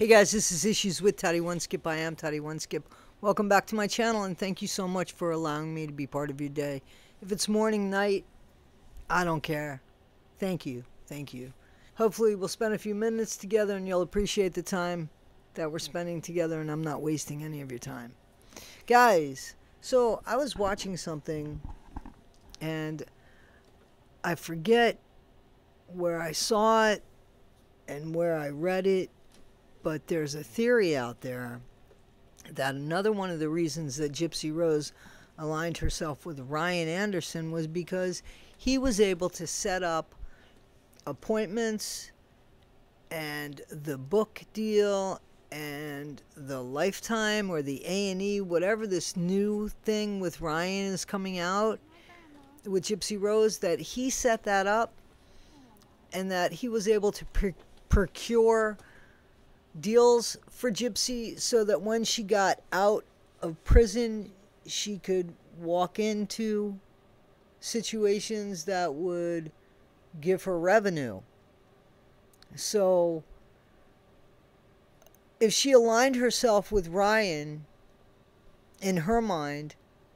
Hey guys, this is Issues with Toddy One Skip. I am Toddy One Skip. Welcome back to my channel, and thank you so much for allowing me to be part of your day. If it's morning, night, I don't care. Thank you. Thank you. Hopefully we'll spend a few minutes together and you'll appreciate the time that we're spending together, and I'm not wasting any of your time. Guys, so I was watching something and I forget where I saw it and where I read it, but there's a theory out there that another one of the reasons that Gypsy Rose aligned herself with Ryan Anderson was because he was able to set up appointments and the book deal and the Lifetime or the A&E, whatever this new thing with Ryan is coming out with Gypsy Rose, that he set that up and that he was able to procure deals for Gypsy so that when she got out of prison, she could walk into situations that would give her revenue. So if she aligned herself with Ryan in her mind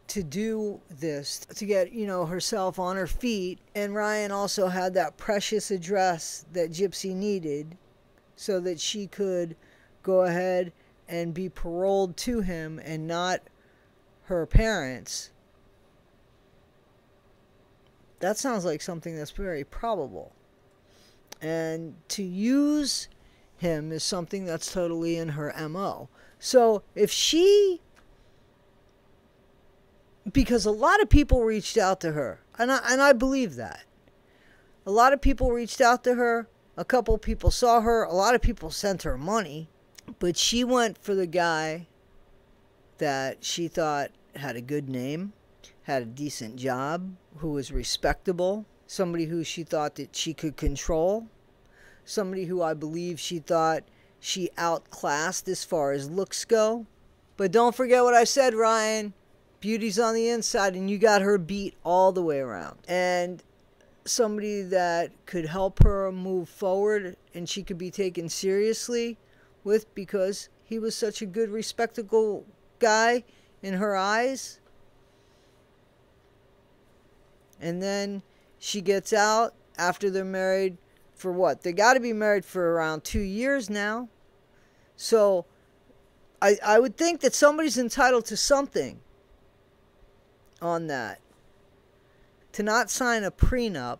to do this, to get, herself on her feet, and Ryan also had that precious address that Gypsy needed so that she could go ahead and be paroled to him and not her parents, that sounds like something that's very probable. And to use him is something that's totally in her MO. So if she, because a lot of people reached out to her, and I believe that. A lot of people reached out to her. A couple people saw her. A lot of people sent her money. But she went for the guy that she thought had a good name, had a decent job, who was respectable, somebody who she thought that she could control, somebody who I believe she thought she outclassed as far as looks go. But don't forget what I said, Ryan. Beauty's on the inside, and you got her beat all the way around. And somebody that could help her move forward and she could be taken seriously with, because he was such a good, respectable guy in her eyes. And then she gets out after they're married for what? They got to be married for around 2 years now. So I would think that somebody's entitled to something on that. To not sign a prenup,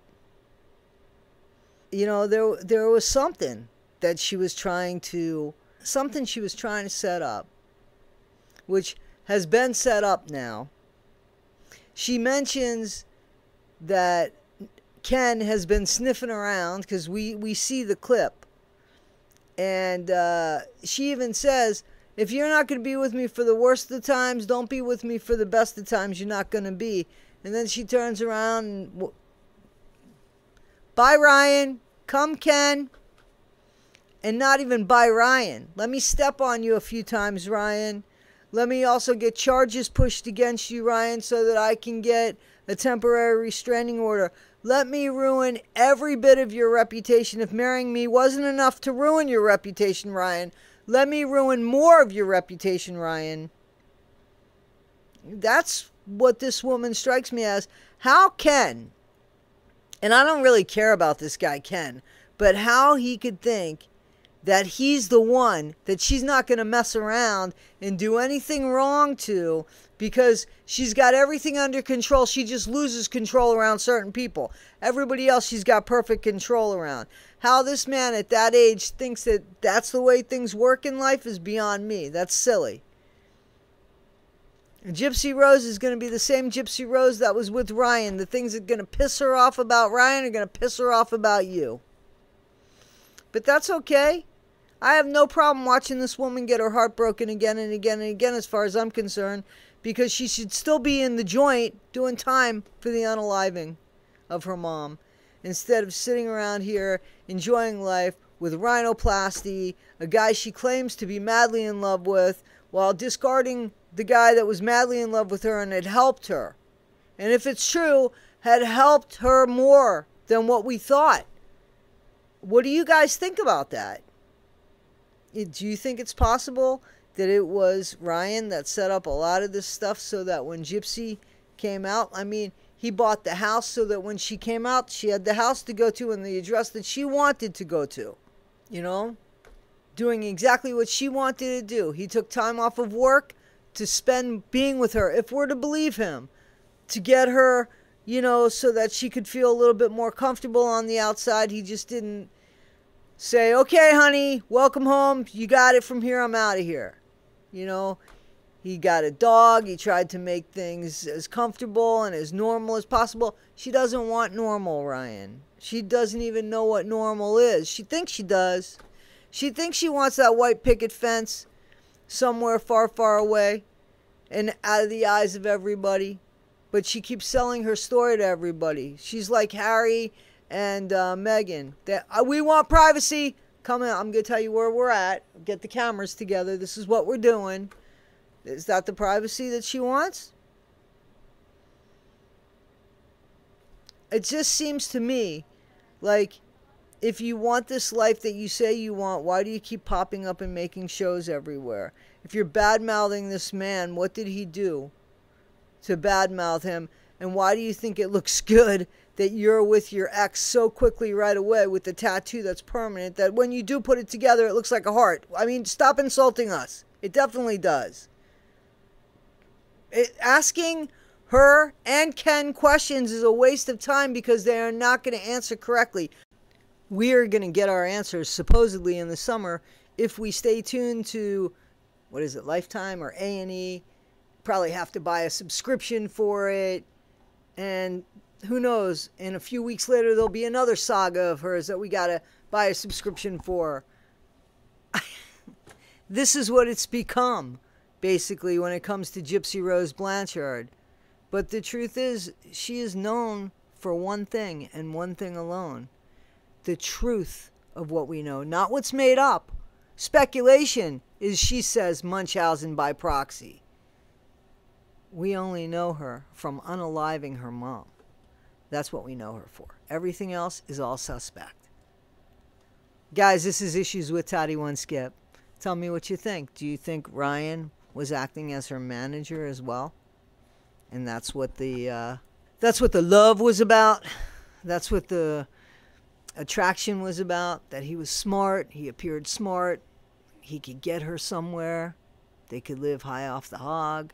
there was something that she was trying to, set up, which has been set up now. She mentions that Ken has been sniffing around, because we see the clip. And she even says, if you're not going to be with me for the worst of the times, don't be with me for the best of the times you're not going to be. And then she turns around and, bye Ryan, come Ken. And not even bye Ryan. Let me step on you a few times, Ryan. Let me also get charges pushed against you, Ryan, so that I can get a temporary restraining order. Let me ruin every bit of your reputation. If marrying me wasn't enough to ruin your reputation, Ryan, let me ruin more of your reputation, Ryan. That's what this woman strikes me as. How Ken, and I don't really care about this guy Ken, but how he could think that he's the one that she's not going to mess around and do anything wrong to, because she's got everything under control. She just loses control around certain people. Everybody else she's got perfect control around. How this man at that age thinks that that's the way things work in life is beyond me. That's silly. Gypsy Rose is going to be the same Gypsy Rose that was with Ryan. The things that are going to piss her off about Ryan are going to piss her off about you. But that's okay. I have no problem watching this woman get her heart broken again and again and again, as far as I'm concerned, because she should still be in the joint doing time for the unaliving of her mom, instead of sitting around here enjoying life with rhinoplasty, a guy she claims to be madly in love with, while discarding the guy that was madly in love with her and had helped her. And if it's true, had helped her more than what we thought. What do you guys think about that? Do you think it's possible that it was Ryan that set up a lot of this stuff so that when Gypsy came out, I mean, he bought the house so that when she came out, she had the house to go to and the address that she wanted to go to, you know? Doing exactly what she wanted to do. He took time off of work to spend being with her, if we're to believe him, to get her, you know, so that she could feel a little bit more comfortable on the outside. He just didn't say, okay, honey, welcome home. You got it from here. I'm out of here. You know, he got a dog. He tried to make things as comfortable and as normal as possible. She doesn't want normal, Ryan. She doesn't even know what normal is. She thinks she does. She thinks she wants that white picket fence somewhere far, far away and out of the eyes of everybody. But she keeps selling her story to everybody. She's like Harry and Meghan. We want privacy. Come in. I'm going to tell you where we're at. Get the cameras together. This is what we're doing. Is that the privacy that she wants? It just seems to me like, if you want this life that you say you want, why do you keep popping up and making shows everywhere? If you're bad-mouthing this man, what did he do to bad-mouth him? And why do you think it looks good that you're with your ex so quickly right away with the tattoo that's permanent, that when you do put it together, it looks like a heart? I mean, stop insulting us. It definitely does. Asking her and Ken questions is a waste of time because they are not going to answer correctly. We are going to get our answers supposedly in the summer if we stay tuned to, what is it, Lifetime or A&E. Probably have to buy a subscription for it. And who knows, in a few weeks later, there'll be another saga of hers that we got to buy a subscription for. This is what it's become, basically, when it comes to Gypsy Rose Blanchard. But the truth is, she is known for one thing and one thing alone. The truth of what we know, not what's made up. Speculation is, she says, Munchausen by proxy. We only know her from unaliving her mom. That's what we know her for. Everything else is all suspect. Guys, this is Issues with Toddy One Skip. Tell me what you think. Do you think Ryan was acting as her manager as well? And that's what the love was about. That's what the attraction was about. That he was smart. He appeared smart. He could get her somewhere. They could live high off the hog.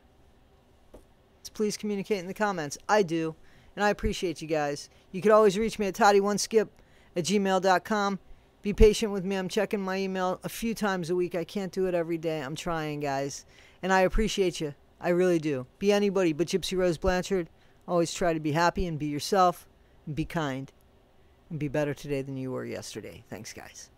Please communicate in the comments. I do. And I appreciate you guys. You could always reach me at toddyonesskip@gmail.com. Be patient with me. I'm checking my email a few times a week. I can't do it every day. I'm trying, guys. And I appreciate you. I really do. Be anybody but Gypsy Rose Blanchard. Always try to be happy and be yourself. And be kind. And be better today than you were yesterday. Thanks, guys.